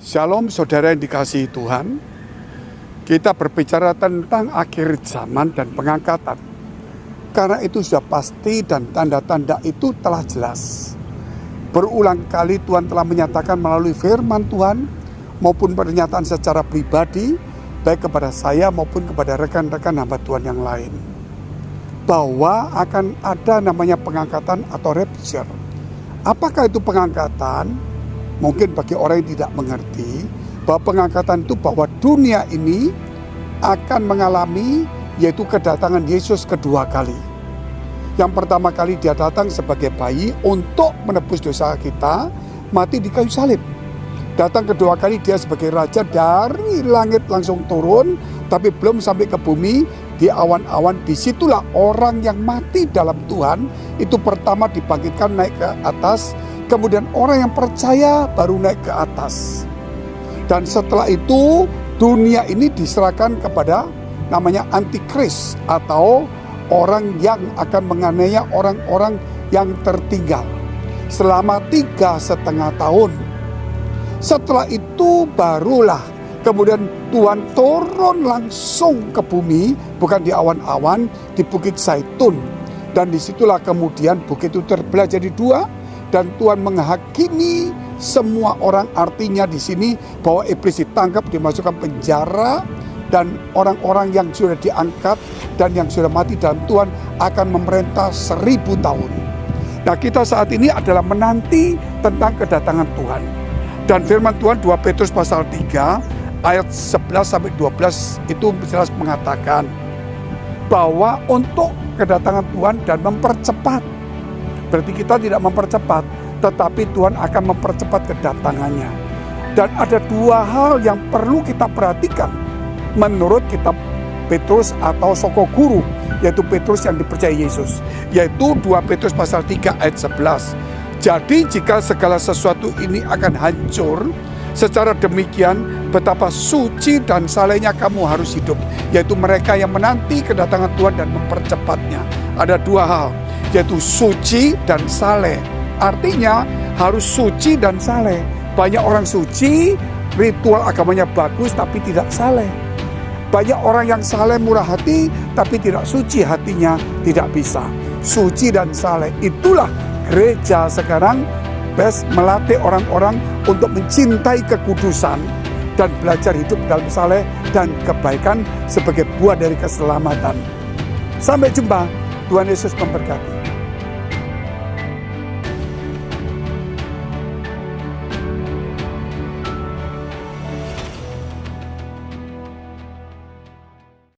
Shalom saudara yang dikasihi Tuhan. Kita berbicara tentang akhir zaman dan pengangkatan. Karena itu sudah pasti dan tanda-tanda itu telah jelas. Berulang kali Tuhan telah menyatakan melalui firman Tuhan maupun pernyataan secara pribadi, baik kepada saya maupun kepada rekan-rekan hamba Tuhan yang lain, bahwa akan ada namanya pengangkatan atau rapture. Apakah itu pengangkatan? Mungkin bagi orang yang tidak mengerti bahwa pengangkatan itu bahwa dunia ini akan mengalami yaitu kedatangan Yesus kedua kali. Yang pertama kali dia datang sebagai bayi untuk menebus dosa kita, mati di kayu salib. Datang kedua kali dia sebagai raja dari langit langsung turun, tapi belum sampai ke bumi, di awan-awan. Disitulah orang yang mati dalam Tuhan itu pertama dibangkitkan naik ke atas. Kemudian orang yang percaya baru naik ke atas. Dan setelah itu dunia ini diserahkan kepada namanya antikris, atau orang yang akan menganiaya orang-orang yang tertinggal selama 3,5 tahun. Setelah itu barulah kemudian Tuhan turun langsung ke bumi, bukan di awan-awan, di Bukit Zaitun. Dan disitulah kemudian bukit itu terbelah jadi dua. Dan Tuhan menghakimi semua orang, artinya di sini bahwa iblis ditangkap, dimasukkan penjara, dan orang-orang yang sudah diangkat dan yang sudah mati dalam Tuhan akan memerintah 1000 tahun. Nah, kita saat ini adalah menanti tentang kedatangan Tuhan. Dan firman Tuhan 2 Petrus pasal 3 ayat 11-12 itu jelas mengatakan bahwa untuk kedatangan Tuhan dan mempercepat. Berarti kita tidak mempercepat, tetapi Tuhan akan mempercepat kedatangannya. Dan ada dua hal yang perlu kita perhatikan menurut kitab Petrus atau Soko Guru, yaitu Petrus yang dipercayai Yesus, yaitu 2 Petrus pasal 3 ayat 11. Jadi jika segala sesuatu ini akan hancur, secara demikian betapa suci dan salehnya kamu harus hidup, yaitu mereka yang menanti kedatangan Tuhan dan mempercepatnya. Ada dua hal, yaitu suci dan saleh. Artinya harus suci dan saleh. Banyak orang suci, ritual agamanya bagus tapi tidak saleh. Banyak orang yang saleh murah hati tapi tidak suci hatinya, tidak bisa. Suci dan saleh, itulah gereja sekarang melatih orang-orang untuk mencintai kekudusan dan belajar hidup dalam saleh dan kebaikan sebagai buah dari keselamatan. Sampai jumpa. Tuhan Yesus memberkati.